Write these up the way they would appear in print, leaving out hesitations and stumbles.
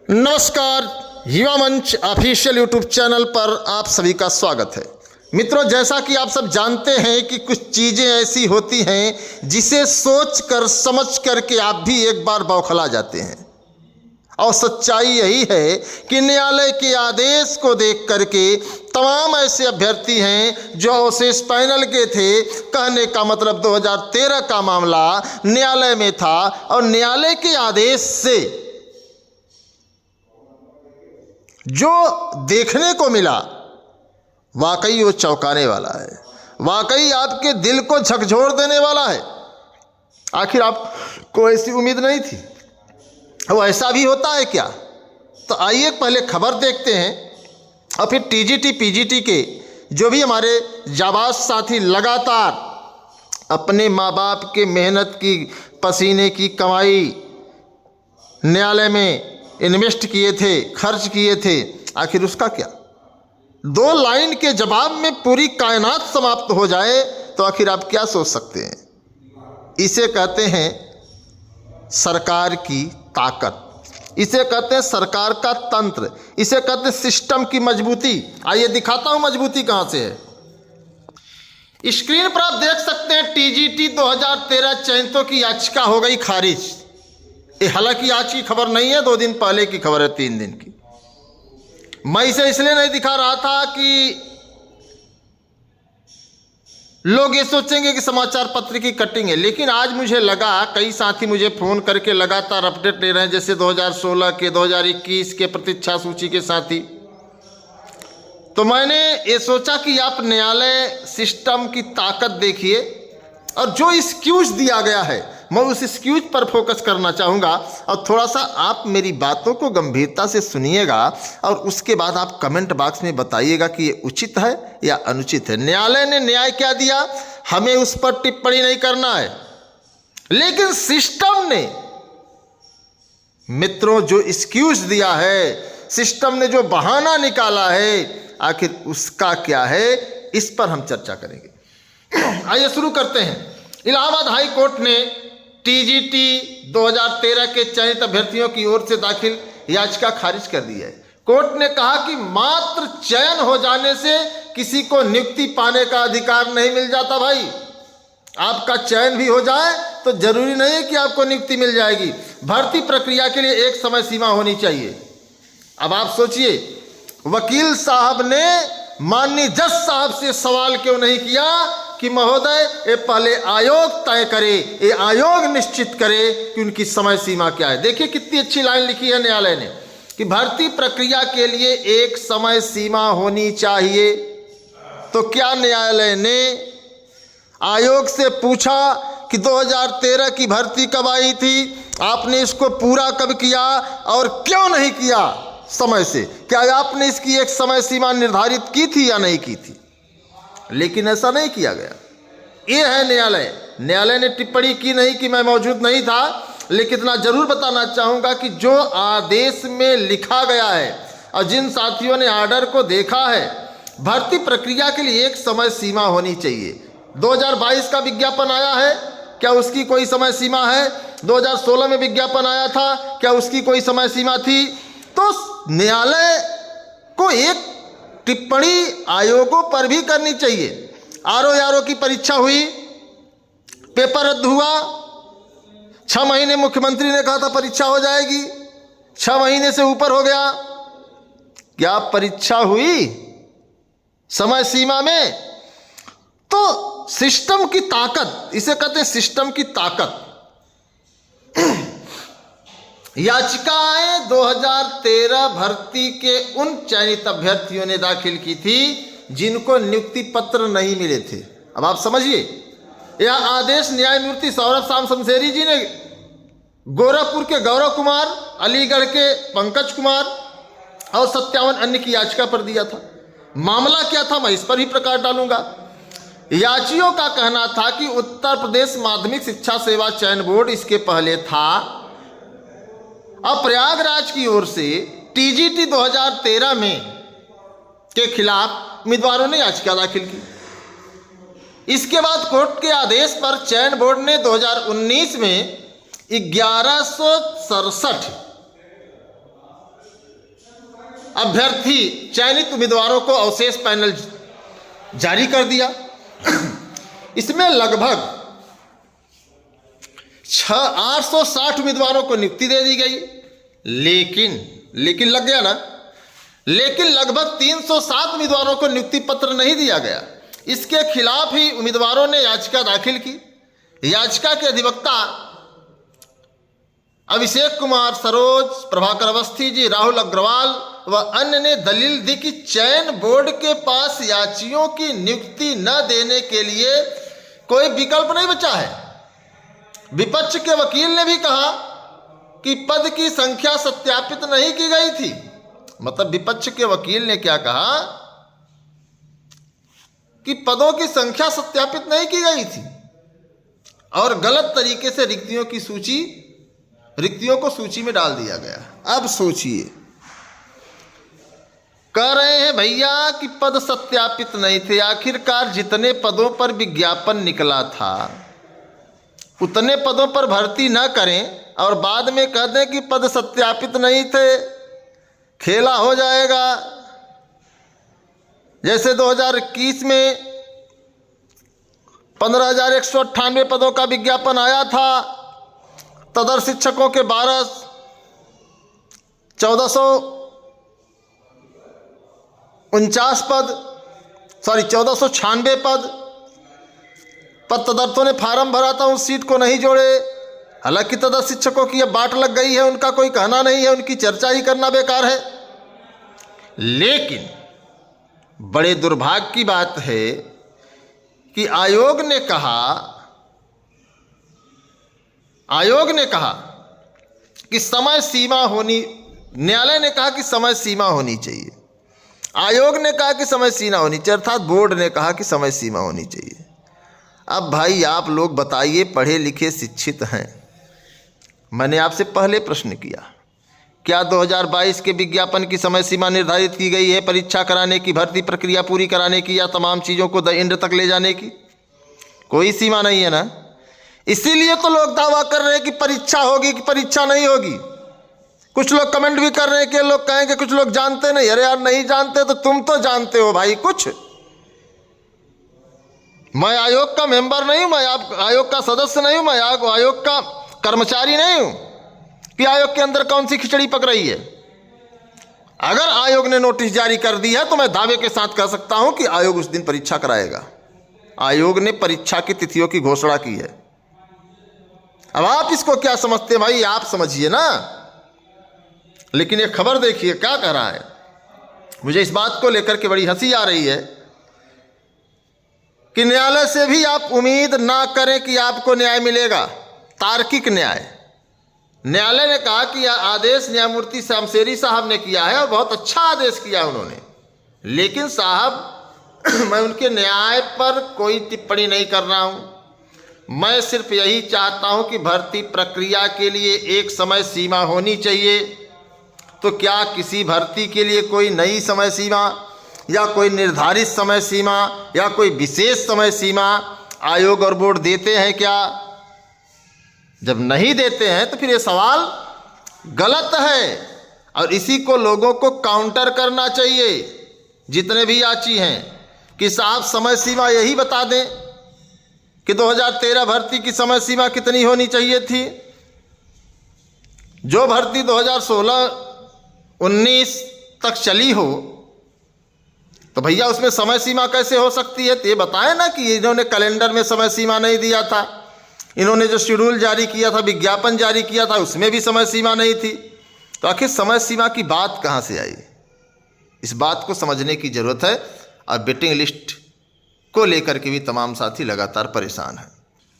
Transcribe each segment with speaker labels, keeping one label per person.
Speaker 1: नमस्कार, युवा मंच ऑफिशियल यूट्यूब चैनल पर आप सभी का स्वागत है। मित्रों, जैसा कि आप सब जानते हैं कि कुछ चीज़ें ऐसी होती हैं जिसे सोच कर समझ कर के आप भी एक बार बौखला जाते हैं। और सच्चाई यही है कि न्यायालय के आदेश को देख करके तमाम ऐसे अभ्यर्थी हैं जो अवशेष पैनल के थे, कहने का मतलब 2013 का मामला न्यायालय में था और न्यायालय के आदेश से जो देखने को मिला वाकई वो चौंकाने वाला है, वाकई आपके दिल को झकझोर देने वाला है। आखिर आपको ऐसी उम्मीद नहीं थी, वो ऐसा भी होता है क्या? तो आइए पहले खबर देखते हैं और फिर टीजीटी पीजीटी के जो भी हमारे जाबाज साथी लगातार अपने माँ बाप के मेहनत की पसीने की कमाई न्यायालय में इन्वेस्ट किए थे, खर्च किए थे, आखिर उसका क्या? 2 लाइन के जवाब में पूरी कायनात समाप्त हो जाए तो आखिर आप क्या सोच सकते हैं? इसे कहते हैं सरकार की ताकत, इसे कहते हैं सरकार का तंत्र, इसे कहते हैं सिस्टम की मजबूती। आइए दिखाता हूं मजबूती कहां से है। स्क्रीन पर आप देख सकते हैं टीजीटी 2013 चयनितों की याचिका हो गई खारिज। हालांकि आज की खबर नहीं है, 2 दिन पहले की खबर है, 3 दिन की। मैं इसे इसलिए नहीं दिखा रहा था कि लोग ये सोचेंगे कि समाचार पत्र की कटिंग है, लेकिन आज मुझे लगा, कई साथी मुझे फोन करके लगातार अपडेट ले रहे हैं, जैसे 2016 के, 2021 के प्रतीक्षा सूची के साथी। तो मैंने ये सोचा कि आप न्यायालय सिस्टम की ताकत देखिए और जो एक्सक्यूज दिया गया है मैं उस एक्सक्यूज पर फोकस करना चाहूँगा और थोड़ा सा आप मेरी बातों को गंभीरता से सुनिएगा और उसके बाद आप कमेंट बॉक्स में बताइएगा कि ये उचित है या अनुचित है। न्यायालय ने न्याय क्या दिया हमें उस पर टिप्पणी नहीं करना है, लेकिन सिस्टम ने मित्रों जो एक्सक्यूज दिया है, सिस्टम ने जो बहाना निकाला है, आखिर उसका क्या है, इस पर हम चर्चा करेंगे। आइए शुरू करते हैं। इलाहाबाद हाई कोर्ट ने टीजीटी 2013 के चयनित अभ्यर्थियों की ओर से दाखिल याचिका खारिज कर दी है। कोर्ट ने कहा कि मात्र चयन हो जाने से किसी को नियुक्ति पाने का अधिकार नहीं मिल जाता। भाई, आपका चयन भी हो जाए तो जरूरी नहीं है कि आपको नियुक्ति मिल जाएगी। भर्ती प्रक्रिया के लिए एक समय सीमा होनी चाहिए। अब आप सोचिए, वकील साहब ने माननीय जज साहब से सवाल क्यों नहीं किया कि महोदय ये पहले आयोग तय करे, ये आयोग निश्चित करे कि उनकी समय सीमा क्या है। देखिए कितनी अच्छी लाइन लिखी है न्यायालय ने कि भर्ती प्रक्रिया के लिए एक समय सीमा होनी चाहिए। तो क्या न्यायालय ने आयोग से पूछा कि 2013 की भर्ती कब आई थी, आपने इसको पूरा कब किया और क्यों नहीं किया समय से? क्या आपने इसकी एक समय सीमा निर्धारित की थी या नहीं की थी? लेकिन ऐसा नहीं किया गया। ये है न्यायालय ने टिप्पणी की नहीं कि मैं मौजूद नहीं था, लेकिन इतना जरूर बताना चाहूँगा कि जो आदेश में लिखा गया है और जिन साथियों ने आर्डर को देखा है, भर्ती प्रक्रिया के लिए एक समय सीमा होनी चाहिए। 2022 का विज्ञापन आया है, क्या उसकी कोई समय सीमा है? 2016 में विज्ञापन आया था, क्या उसकी कोई समय सीमा थी? तो न्यायालय को एक टिप्पणी आयोगों पर भी करनी चाहिए। आरओ की परीक्षा हुई, पेपर रद्द हुआ, 6 महीने मुख्यमंत्री ने कहा था परीक्षा हो जाएगी, 6 महीने से ऊपर हो गया, क्या परीक्षा हुई समय सीमा में? तो सिस्टम की ताकत, इसे कहते हैं सिस्टम की ताकत। याचिकाएं 2013 भर्ती के उन चयनित अभ्यर्थियों ने दाखिल की थी जिनको नियुक्ति पत्र नहीं मिले थे। अब आप समझिए, यह आदेश न्यायमूर्ति सौरभ शाम शमशेरी जी ने गोरखपुर के गौरव कुमार, अलीगढ़ के पंकज कुमार और 57 अन्य की याचिका पर दिया था। मामला क्या था, मैं इस पर ही प्रकाश डालूंगा। याचियों का कहना था कि उत्तर प्रदेश माध्यमिक शिक्षा सेवा चयन बोर्ड, इसके पहले था, अब प्रयागराज की ओर से टीजीटी 2013 में के खिलाफ उम्मीदवारों ने याचिका दाखिल की। इसके बाद कोर्ट के आदेश पर चयन बोर्ड ने 2019 में 1167 अभ्यर्थी चयनित उम्मीदवारों को अवशेष पैनल जारी कर दिया। इसमें लगभग 860 उम्मीदवारों को नियुक्ति दे दी गई, लेकिन लग गया ना, लेकिन लगभग 307 उम्मीदवारों को नियुक्ति पत्र नहीं दिया गया। इसके खिलाफ ही उम्मीदवारों ने याचिका दाखिल की। याचिका के अधिवक्ता अभिषेक कुमार, सरोज, प्रभाकर अवस्थी जी, राहुल अग्रवाल व अन्य ने दलील दी कि चयन बोर्ड के पास याचियों की नियुक्ति न देने के लिए कोई विकल्प नहीं बचा है। विपक्ष के वकील ने भी कहा कि पद की संख्या सत्यापित नहीं की गई थी। मतलब विपक्ष के वकील ने क्या कहा कि पदों की संख्या सत्यापित नहीं की गई थी और गलत तरीके से रिक्तियों को सूची में डाल दिया गया। अब सोचिए, कह रहे हैं भैया कि पद सत्यापित नहीं थे। आखिरकार जितने पदों पर विज्ञापन निकला था उतने पदों पर भर्ती न करें और बाद में कह दें कि पद सत्यापित नहीं थे, खेला हो जाएगा। जैसे 2021 में 15,198 पदों का विज्ञापन आया था, तदर शिक्षकों के 1496 पद तदर्थों ने फार्म भरा था, उस सीट को नहीं जोड़े। हालांकि तदर शिक्षकों की अब बाट लग गई है, उनका कोई कहना नहीं है, उनकी चर्चा ही करना बेकार है। लेकिन बड़े दुर्भाग्य की बात है कि आयोग ने कहा कि समय सीमा होनी, न्यायालय ने कहा कि समय सीमा होनी चाहिए, आयोग ने कहा कि समय सीमा होनी चाहिए, अर्थात बोर्ड ने कहा कि समय सीमा होनी चाहिए। अब भाई आप लोग बताइए, पढ़े लिखे शिक्षित हैं, मैंने आपसे पहले प्रश्न किया, क्या 2022 के विज्ञापन की समय सीमा निर्धारित की गई है परीक्षा कराने की, भर्ती प्रक्रिया पूरी कराने की या तमाम चीज़ों को द एंड तक ले जाने की? कोई सीमा नहीं है ना। इसीलिए तो लोग दावा कर रहे हैं कि परीक्षा होगी कि परीक्षा नहीं होगी। कुछ लोग कमेंट भी कर रहे हैं कि लोग कहेंगे कुछ लोग जानते नहीं। अरे यार, नहीं जानते तो तुम तो जानते हो भाई कुछ। मैं आयोग का मेंबर नहीं हूं, मैं आयोग का सदस्य नहीं हूं, मैं आयोग का कर्मचारी नहीं हूं कि आयोग के अंदर कौन सी खिचड़ी पक रही है। अगर आयोग ने नोटिस जारी कर दी है तो मैं दावे के साथ कह सकता हूं कि आयोग उस दिन परीक्षा कराएगा। आयोग ने परीक्षा की तिथियों की घोषणा की है। अब आप इसको क्या समझते हैं भाई, आप समझिए ना। लेकिन ये खबर देखिए क्या कह रहा है। मुझे इस बात को लेकर के बड़ी हंसी आ रही है कि न्यायालय से भी आप उम्मीद ना करें कि आपको न्याय मिलेगा, तार्किक न्याय। न्यायालय ने कहा कि यह आदेश न्यायमूर्ति शामशेरी साहब ने किया है और बहुत अच्छा आदेश किया उन्होंने, लेकिन साहब मैं उनके न्याय पर कोई टिप्पणी नहीं कर रहा हूं। मैं सिर्फ यही चाहता हूं कि भर्ती प्रक्रिया के लिए एक समय सीमा होनी चाहिए। तो क्या किसी भर्ती के लिए कोई नई समय सीमा या कोई निर्धारित समय सीमा या कोई विशेष समय सीमा आयोग और बोर्ड देते हैं क्या? जब नहीं देते हैं तो फिर ये सवाल गलत है और इसी को लोगों को काउंटर करना चाहिए, जितने भी याची हैं, कि साहब समय सीमा यही बता दें कि 2013 भर्ती की समय सीमा कितनी होनी चाहिए थी। जो भर्ती 2016-19 तक चली हो तो भैया उसमें समय सीमा कैसे हो सकती है? तो ये बताएं ना कि इन्होंने कैलेंडर में समय सीमा नहीं दिया था, इन्होंने जो शेड्यूल जारी किया था, विज्ञापन जारी किया था, उसमें भी समय सीमा नहीं थी। तो आखिर समय सीमा की बात कहाँ से आई? इस बात को समझने की जरूरत है। और वेटिंग लिस्ट को लेकर के भी तमाम साथी लगातार परेशान हैं।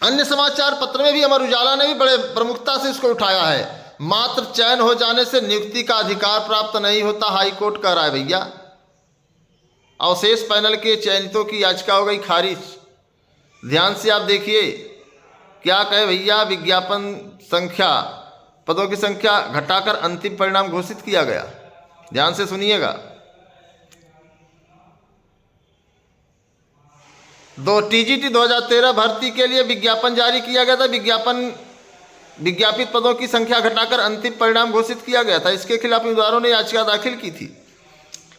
Speaker 1: अन्य समाचार पत्र में भी अमर उजाला ने भी बड़े प्रमुखता से इसको उठाया है। मात्र चयन हो जाने से नियुक्ति का अधिकार प्राप्त नहीं होता, हाईकोर्ट कह रहा है भैया। अवशेष पैनल के चयनितों की याचिका हो गई खारिज। ध्यान से आप देखिए क्या कहे भैया, विज्ञापन संख्या, पदों की संख्या घटाकर अंतिम परिणाम घोषित किया गया। ध्यान से सुनिएगा। 2 TGT 2013 भर्ती के लिए विज्ञापन जारी किया गया था। विज्ञापित पदों की संख्या घटाकर अंतिम परिणाम घोषित किया गया था। इसके खिलाफ उम्मीदवारों ने याचिका दाखिल की थी।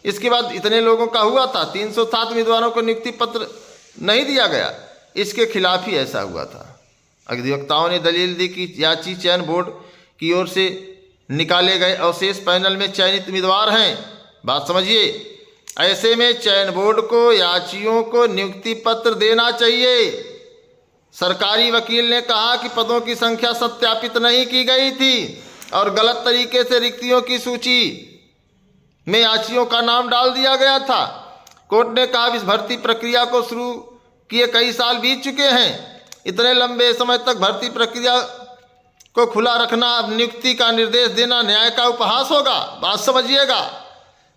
Speaker 1: इसके बाद इतने लोगों का हुआ था, 307 उम्मीदवारों को नियुक्ति पत्र नहीं दिया गया, इसके खिलाफ ही ऐसा हुआ था। अधिवक्ताओं ने दलील दी कि याची चयन बोर्ड की ओर से निकाले गए अवशेष पैनल में चयनित उम्मीदवार हैं। बात समझिए, ऐसे में चयन बोर्ड को याचियों को नियुक्ति पत्र देना चाहिए। सरकारी वकील ने कहा कि पदों की संख्या सत्यापित नहीं की गई थी और गलत तरीके से रिक्तियों की सूची में याचियों का नाम डाल दिया गया था। कोर्ट ने कहा इस भर्ती प्रक्रिया को शुरू किए कई साल बीत चुके हैं। इतने लंबे समय तक भर्ती प्रक्रिया को खुला रखना, अब नियुक्ति का निर्देश देना न्याय का उपहास होगा। बात समझिएगा,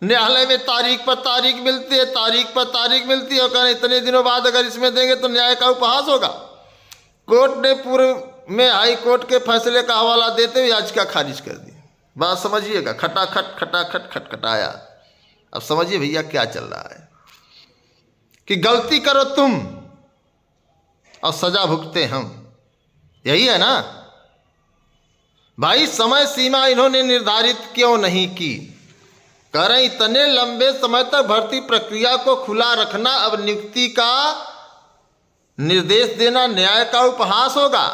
Speaker 1: न्यायालय में तारीख पर तारीख मिलती है, तारीख पर तारीख मिलती है और कहना इतने दिनों बाद अगर इसमें देंगे तो न्याय का उपहास होगा। कोर्ट ने पूर्व में हाई कोर्ट के फैसले का हवाला देते हुए याचिका खारिज कर दी। बात समझिएगा, खटाखट खटाखट खटखटाया। अब समझिए भैया क्या चल रहा है कि गलती करो तुम और सजा भुगते हम, यही है ना भाई। समय सीमा इन्होंने निर्धारित क्यों नहीं की? कह रहे इतने लंबे समय तक भर्ती प्रक्रिया को खुला रखना, अब नियुक्ति का निर्देश देना न्याय का उपहास होगा।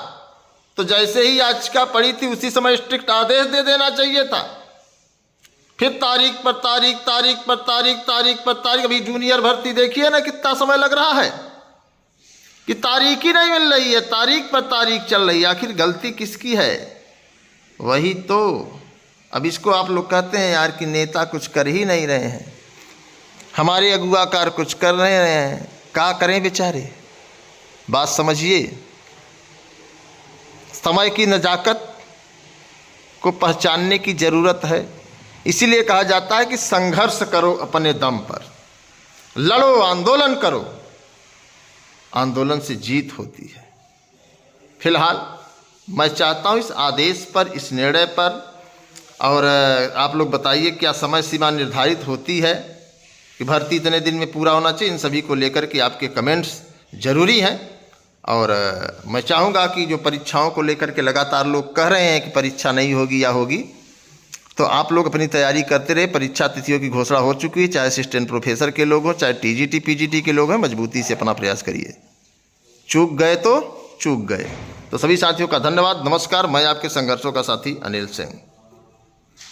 Speaker 1: तो जैसे ही याचिका पड़ी थी उसी समय स्ट्रिक्ट आदेश दे देना चाहिए था। फिर तारीख पर तारीख, तारीख पर तारीख, तारीख पर तारीख। अभी जूनियर भर्ती देखिए ना कितना समय लग रहा है कि तारीख ही नहीं मिल रही है, तारीख पर तारीख चल रही है। आखिर गलती किसकी है? वही तो। अब इसको आप लोग कहते हैं यार कि नेता कुछ कर ही नहीं रहे हैं, हमारे अगुवाकार कुछ कर नहीं रहे हैं, क्या करें बेचारे। बात समझिए, समय की नजाकत को पहचानने की ज़रूरत है। इसीलिए कहा जाता है कि संघर्ष करो अपने दम पर, लड़ो, आंदोलन करो, आंदोलन से जीत होती है। फिलहाल मैं चाहता हूँ इस आदेश पर, इस निर्णय पर, और आप लोग बताइए क्या समय सीमा निर्धारित होती है कि भर्ती इतने दिन में पूरा होना चाहिए। इन सभी को लेकर के आपके कमेंट्स ज़रूरी हैं। और मैं चाहूँगा कि जो परीक्षाओं को लेकर के लगातार लोग कह रहे हैं कि परीक्षा नहीं होगी या होगी, तो आप लोग अपनी तैयारी करते रहे। परीक्षा तिथियों की घोषणा हो चुकी है, चाहे असिस्टेंट प्रोफेसर के लोग हों, चाहे टीजीटी पीजीटी के लोग हैं। मजबूती से अपना प्रयास करिए, चूक गए तो चूक गए। तो सभी साथियों का धन्यवाद, नमस्कार। मैं आपके संघर्षों का साथी अनिल सिंह।